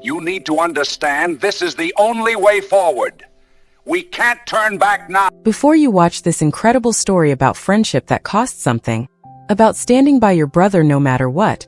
You need to understand this is the only way forward. We can't turn back now. Before you watch this incredible story about friendship that costs something, about standing by your brother no matter what,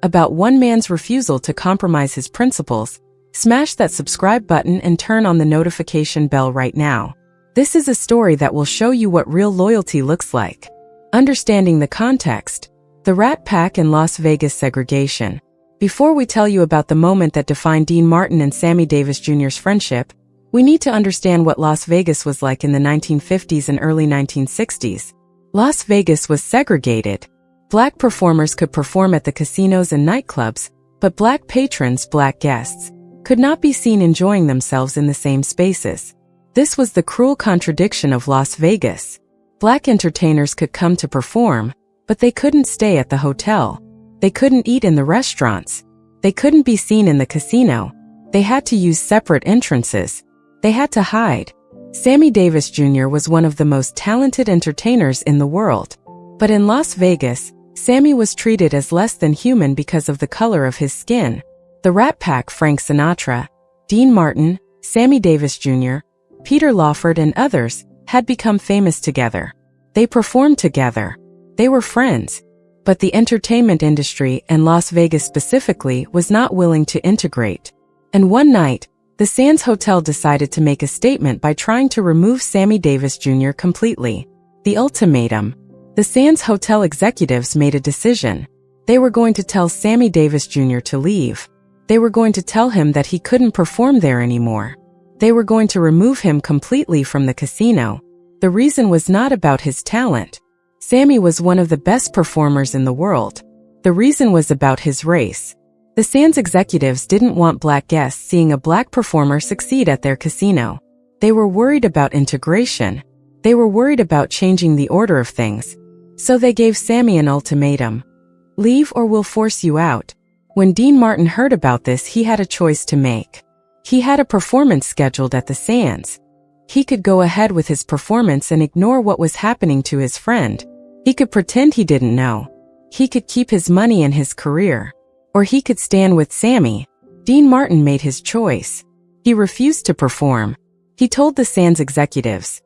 about one man's refusal to compromise his principles, smash that subscribe button and turn on the notification bell right now. This is a story that will show you what real loyalty looks like. Understanding the context. The Rat Pack and Las Vegas segregation. Before we tell you about the moment that defined Dean Martin and Sammy Davis Jr.'s friendship, we need to understand what Las Vegas was like in the 1950s and early 1960s. Las Vegas was segregated. Black performers could perform at the casinos and nightclubs, but black patrons, black guests, could not be seen enjoying themselves in the same spaces. This was the cruel contradiction of Las Vegas. Black entertainers could come to perform, but they couldn't stay at the hotel. They couldn't eat in the restaurants. They couldn't be seen in the casino. They had to use separate entrances. They had to hide. Sammy Davis Jr. was one of the most talented entertainers in the world. But in Las Vegas, Sammy was treated as less than human because of the color of his skin. The Rat Pack, Frank Sinatra, Dean Martin, Sammy Davis Jr., Peter Lawford and others, had become famous together. They performed together. They were friends. But the entertainment industry, and Las Vegas specifically, was not willing to integrate. And one night, the Sands Hotel decided to make a statement by trying to remove Sammy Davis Jr. completely. The ultimatum. The Sands Hotel executives made a decision. They were going to tell Sammy Davis Jr. to leave. They were going to tell him that he couldn't perform there anymore. They were going to remove him completely from the casino. The reason was not about his talent. Sammy was one of the best performers in the world. The reason was about his race. The Sands executives didn't want black guests seeing a black performer succeed at their casino. They were worried about integration. They were worried about changing the order of things. So they gave Sammy an ultimatum. Leave or we'll force you out. When Dean Martin heard about this, he had a choice to make. He had a performance scheduled at the Sands. He could go ahead with his performance and ignore what was happening to his friend. He could pretend he didn't know. He could keep his money and his career. Or he could stand with Sammy. Dean Martin made his choice. He refused to perform. He told the Sands executives,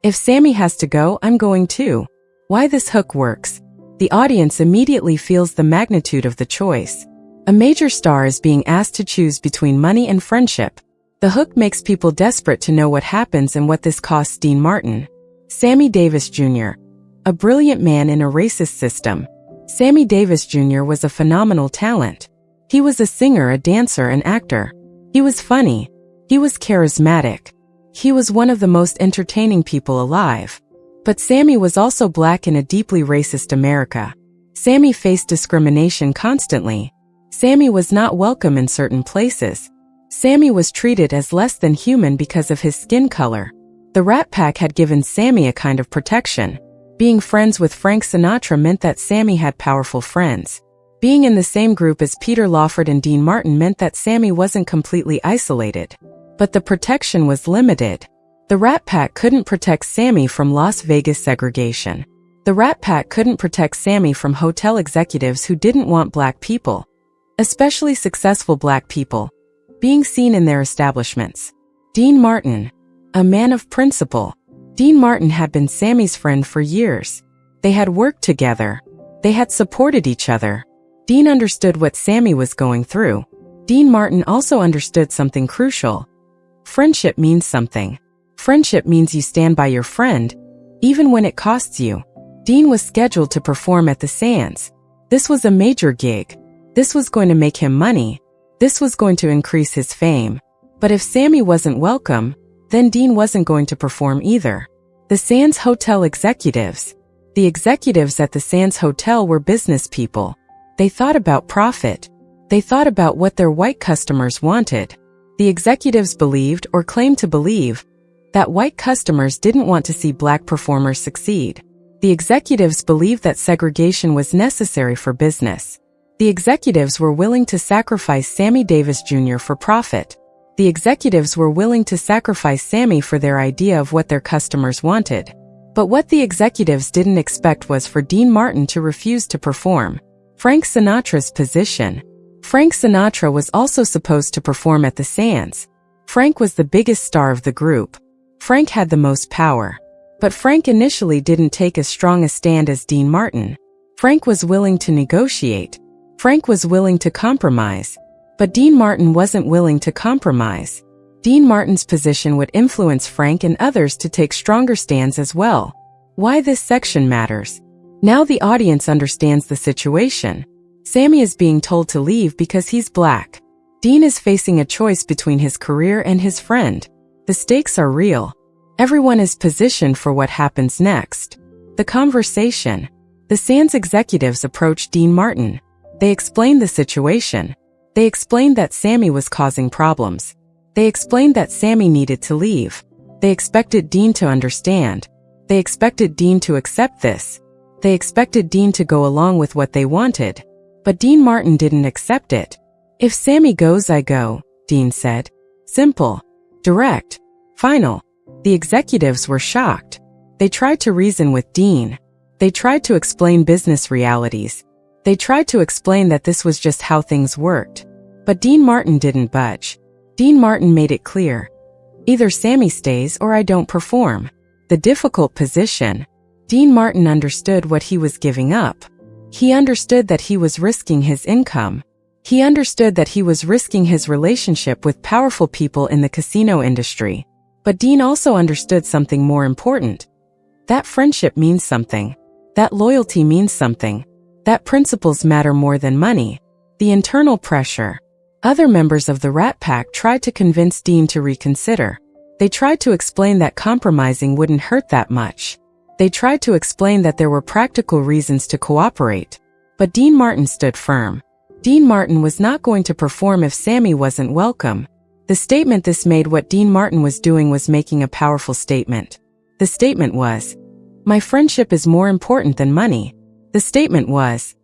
"If Sammy has to go, I'm going too." Why this hook works. The audience immediately feels the magnitude of the choice. A major star is being asked to choose between money and friendship. The hook makes people desperate to know what happens and what this costs Dean Martin. Sammy Davis Jr. A brilliant man in a racist system. Sammy Davis Jr. was a phenomenal talent. He was a singer, a dancer, an actor. He was funny. He was charismatic. He was one of the most entertaining people alive. But Sammy was also black in a deeply racist America. Sammy faced discrimination constantly. Sammy was not welcome in certain places. Sammy was treated as less than human because of his skin color. The Rat Pack had given Sammy a kind of protection. Being friends with Frank Sinatra meant that Sammy had powerful friends. Being in the same group as Peter Lawford and Dean Martin meant that Sammy wasn't completely isolated. But the protection was limited. The Rat Pack couldn't protect Sammy from Las Vegas segregation. The Rat Pack couldn't protect Sammy from hotel executives who didn't want black people, especially successful black people, being seen in their establishments. Dean Martin, a man of principle. Dean Martin had been Sammy's friend for years. They had worked together. They had supported each other. Dean understood what Sammy was going through. Dean Martin also understood something crucial. Friendship means something. Friendship means you stand by your friend, even when it costs you. Dean was scheduled to perform at the Sands. This was a major gig. This was going to make him money. This was going to increase his fame. But if Sammy wasn't welcome, then Dean wasn't going to perform either. The Sands Hotel executives. The executives at the Sands Hotel were business people. They thought about profit. They thought about what their white customers wanted. The executives believed, or claimed to believe, that white customers didn't want to see black performers succeed. The executives believed that segregation was necessary for business. The executives were willing to sacrifice Sammy Davis Jr. for profit. The executives were willing to sacrifice Sammy for their idea of what their customers wanted. But what the executives didn't expect was for Dean Martin to refuse to perform. Frank Sinatra's position. Frank Sinatra was also supposed to perform at the Sands. Frank was the biggest star of the group. Frank had the most power. But Frank initially didn't take as strong a stand as Dean Martin. Frank was willing to negotiate. Frank was willing to compromise. But Dean Martin wasn't willing to compromise. Dean Martin's position would influence Frank and others to take stronger stands as well. Why this section matters. Now the audience understands the situation. Sammy is being told to leave because he's black. Dean is facing a choice between his career and his friend. The stakes are real. Everyone is positioned for what happens next. The conversation. The Sands executives approached Dean Martin. They explained the situation. They explained that Sammy was causing problems. They explained that Sammy needed to leave. They expected Dean to understand. They expected Dean to accept this. They expected Dean to go along with what they wanted. But Dean Martin didn't accept it. If Sammy goes, I go, Dean said. Simple. Direct. Final. The executives were shocked. They tried to reason with Dean. They tried to explain business realities. They tried to explain that this was just how things worked. But Dean Martin didn't budge. Dean Martin made it clear. Either Sammy stays or I don't perform. The difficult position. Dean Martin understood what he was giving up. He understood that he was risking his income. He understood that he was risking his relationship with powerful people in the casino industry. But Dean also understood something more important. That friendship means something. That loyalty means something. That principles matter more than money. The internal pressure. Other members of the Rat Pack tried to convince Dean to reconsider. They tried to explain that compromising wouldn't hurt that much. They tried to explain that there were practical reasons to cooperate. But Dean Martin stood firm. Dean Martin was not going to perform if Sammy wasn't welcome. The statement this made what Dean Martin was doing was making a powerful statement. The statement was, my friendship is more important than money. The statement was,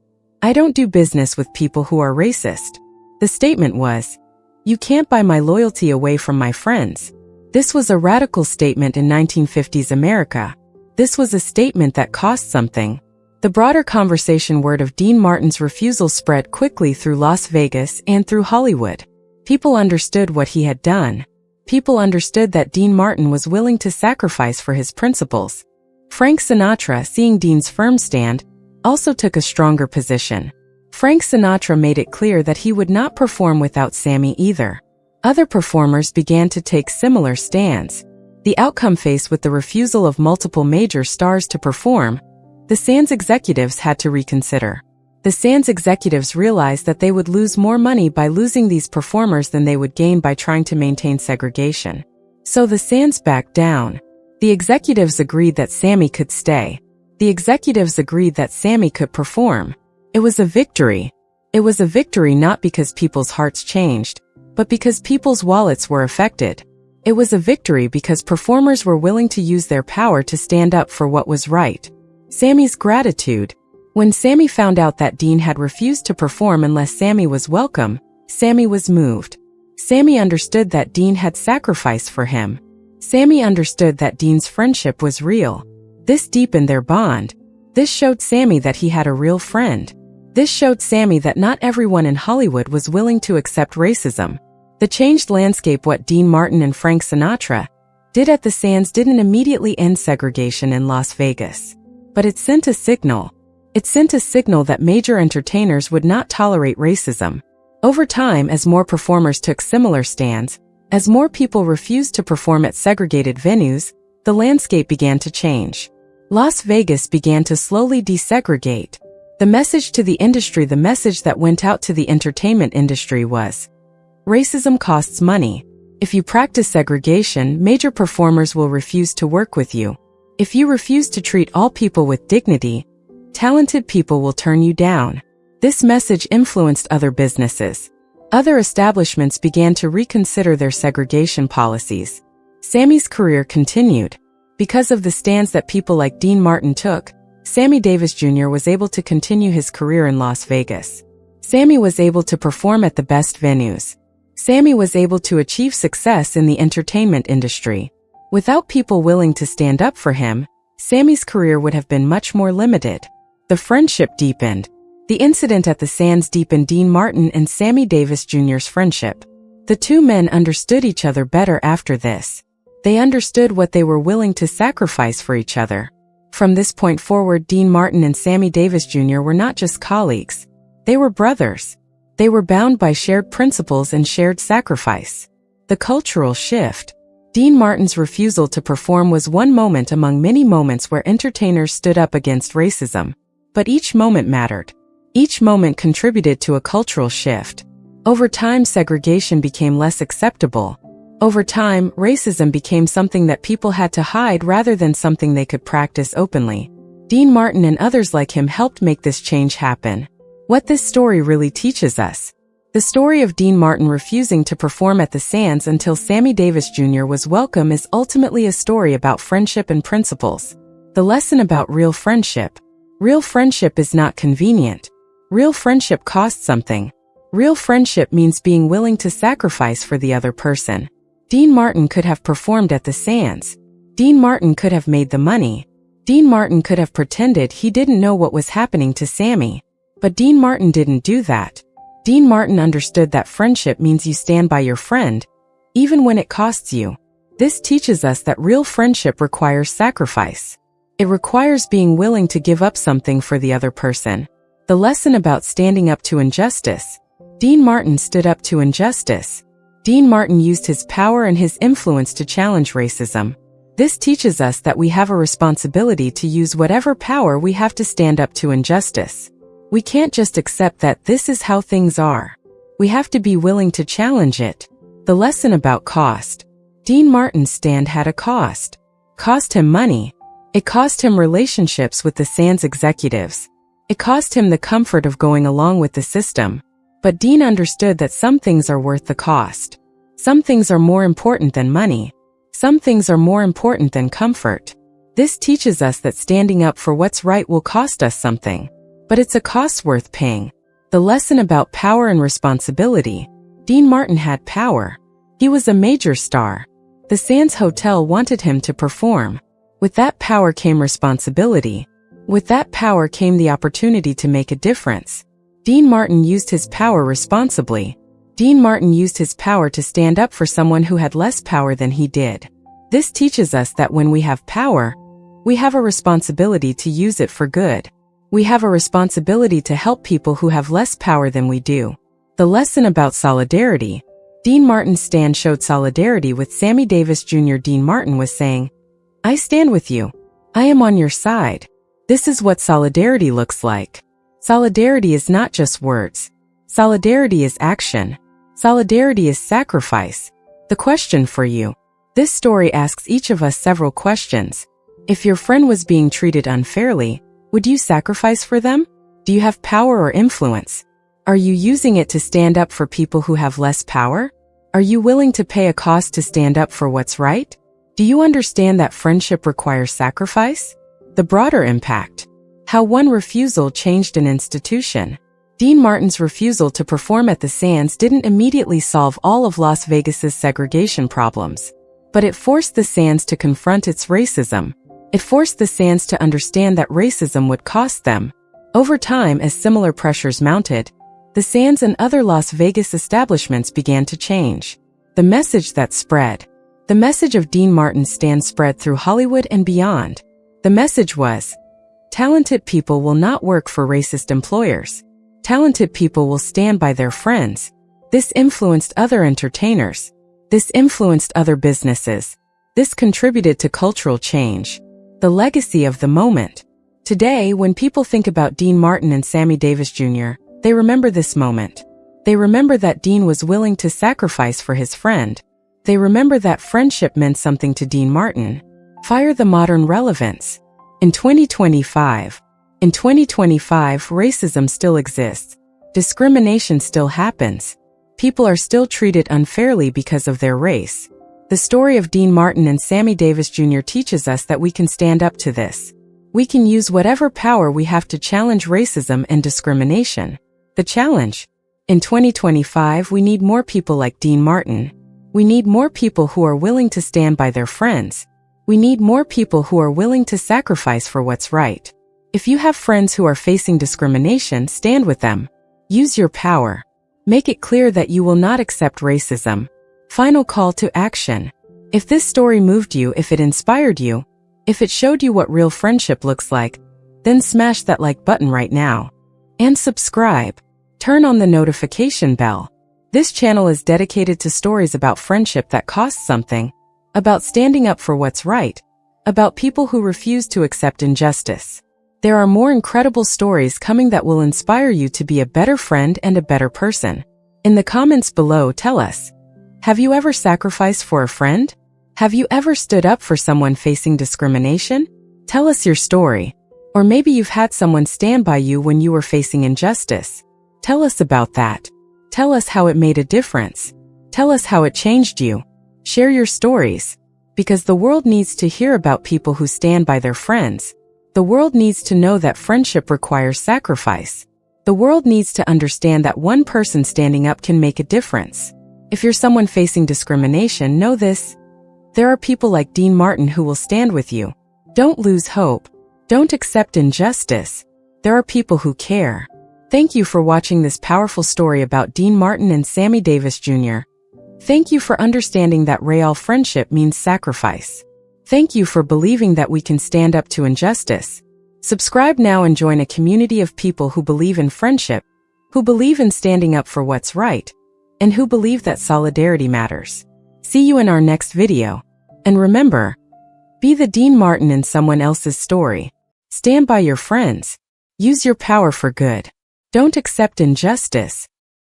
I don't do business with people who are racist. The statement was, you can't buy my loyalty away from my friends. This was a radical statement in 1950s America. This was a statement that cost something. The broader conversation word of Dean Martin's refusal spread quickly through Las Vegas and through Hollywood. People understood what he had done. People understood that Dean Martin was willing to sacrifice for his principles. Frank Sinatra, seeing Dean's firm stand, also took a stronger position. Frank Sinatra made it clear that he would not perform without Sammy either. Other performers began to take similar stands. The outcome faced with the refusal of multiple major stars to perform, the Sands executives had to reconsider. The Sands executives realized that they would lose more money by losing these performers than they would gain by trying to maintain segregation. So the Sands backed down. The executives agreed that Sammy could stay. The executives agreed that Sammy could perform. It was a victory. It was a victory not because people's hearts changed, but because people's wallets were affected. It was a victory because performers were willing to use their power to stand up for what was right. Sammy's gratitude. When Sammy found out that Dean had refused to perform unless Sammy was welcome, Sammy was moved. Sammy understood that Dean had sacrificed for him. Sammy understood that Dean's friendship was real. This deepened their bond. This showed Sammy that he had a real friend. This showed Sammy that not everyone in Hollywood was willing to accept racism. The changed landscape. What Dean Martin and Frank Sinatra did at the Sands didn't immediately end segregation in Las Vegas. But it sent a signal. It sent a signal that major entertainers would not tolerate racism. Over time, as more performers took similar stands, as more people refused to perform at segregated venues, the landscape began to change. Las Vegas began to slowly desegregate. The message to the industry, the message that went out to the entertainment industry was, racism costs money. If you practice segregation, major performers will refuse to work with you. If you refuse to treat all people with dignity, talented people will turn you down. This message influenced other businesses. Other establishments began to reconsider their segregation policies. Sammy's career continued. Because of the stands that people like Dean Martin took, Sammy Davis Jr. was able to continue his career in Las Vegas. Sammy was able to perform at the best venues. Sammy was able to achieve success in the entertainment industry. Without people willing to stand up for him, Sammy's career would have been much more limited. The friendship deepened. The incident at the Sands deepened Dean Martin and Sammy Davis Jr.'s friendship. The two men understood each other better after this. They understood what they were willing to sacrifice for each other. From this point forward, Dean Martin and Sammy Davis Jr. were not just colleagues. They were brothers. They were bound by shared principles and shared sacrifice. The cultural shift. Dean Martin's refusal to perform was one moment among many moments where entertainers stood up against racism. But each moment mattered. Each moment contributed to a cultural shift. Over time, segregation became less acceptable. Over time, racism became something that people had to hide rather than something they could practice openly. Dean Martin and others like him helped make this change happen. What this story really teaches us. The story of Dean Martin refusing to perform at the Sands until Sammy Davis Jr. was welcome is ultimately a story about friendship and principles. The lesson about real friendship. Real friendship is not convenient. Real friendship costs something. Real friendship means being willing to sacrifice for the other person. Dean Martin could have performed at the Sands. Dean Martin could have made the money. Dean Martin could have pretended he didn't know what was happening to Sammy. But Dean Martin didn't do that. Dean Martin understood that friendship means you stand by your friend, even when it costs you. This teaches us that real friendship requires sacrifice. It requires being willing to give up something for the other person. The lesson about standing up to injustice. Dean Martin stood up to injustice. Dean Martin used his power and his influence to challenge racism. This teaches us that we have a responsibility to use whatever power we have to stand up to injustice. We can't just accept that this is how things are. We have to be willing to challenge it. The lesson about cost. Dean Martin's stand had a cost. Cost him money. It cost him relationships with the Sands executives. It cost him the comfort of going along with the system. But Dean understood that some things are worth the cost. Some things are more important than money. Some things are more important than comfort. This teaches us that standing up for what's right will cost us something. But it's a cost worth paying. The lesson about power and responsibility. Dean Martin had power. He was a major star. The Sands Hotel wanted him to perform. With that power came responsibility. With that power came the opportunity to make a difference. Dean Martin used his power responsibly. Dean Martin used his power to stand up for someone who had less power than he did. This teaches us that when we have power, we have a responsibility to use it for good. We have a responsibility to help people who have less power than we do. The lesson about solidarity. Dean Martin's stand showed solidarity with Sammy Davis Jr. Dean Martin was saying, "I stand with you. I am on your side." This is what solidarity looks like. Solidarity is not just words. Solidarity is action. Solidarity is sacrifice. The question for you. This story asks each of us several questions. If your friend was being treated unfairly, would you sacrifice for them? Do you have power or influence? Are you using it to stand up for people who have less power? Are you willing to pay a cost to stand up for what's right? Do you understand that friendship requires sacrifice? The broader impact. How one refusal changed an institution. Dean Martin's refusal to perform at the Sands didn't immediately solve all of Las Vegas's segregation problems. But it forced the Sands to confront its racism. It forced the Sands to understand that racism would cost them. Over time, as similar pressures mounted, the Sands and other Las Vegas establishments began to change. The message that spread. The message of Dean Martin's stand spread through Hollywood and beyond. The message was, talented people will not work for racist employers. Talented people will stand by their friends. This influenced other entertainers. This influenced other businesses. This contributed to cultural change. The legacy of the moment. Today, when people think about Dean Martin and Sammy Davis Jr., they remember this moment. They remember that Dean was willing to sacrifice for his friend. They remember that friendship meant something to Dean Martin. Fire the modern relevance. In 2025, racism still exists. Discrimination still happens. People are still treated unfairly because of their race. The story of Dean Martin and Sammy Davis Jr. teaches us that we can stand up to this. We can use whatever power we have to challenge racism and discrimination. The challenge. In 2025, we need more people like Dean Martin. We need more people who are willing to stand by their friends. We need more people who are willing to sacrifice for what's right. If you have friends who are facing discrimination, stand with them. Use your power. Make it clear that you will not accept racism. Final call to action. If this story moved you, if it inspired you, if it showed you what real friendship looks like, then smash that like button right now. And subscribe. Turn on the notification bell. This channel is dedicated to stories about friendship that costs something, about standing up for what's right, about people who refuse to accept injustice. There are more incredible stories coming that will inspire you to be a better friend and a better person. In the comments below, tell us, have you ever sacrificed for a friend? Have you ever stood up for someone facing discrimination? Tell us your story. Or maybe you've had someone stand by you when you were facing injustice. Tell us about that. Tell us how it made a difference. Tell us how it changed you. Share your stories. Because the world needs to hear about people who stand by their friends. The world needs to know that friendship requires sacrifice. The world needs to understand that one person standing up can make a difference. If you're someone facing discrimination, know this. There are people like Dean Martin who will stand with you. Don't lose hope. Don't accept injustice. There are people who care. Thank you for watching this powerful story about Dean Martin and Sammy Davis Jr. Thank you for understanding that real friendship means sacrifice. Thank you for believing that we can stand up to injustice. Subscribe now and join a community of people who believe in friendship, who believe in standing up for what's right, and who believe that solidarity matters. See you in our next video. And remember, be the Dean Martin in someone else's story. Stand by your friends. Use your power for good. Don't accept injustice.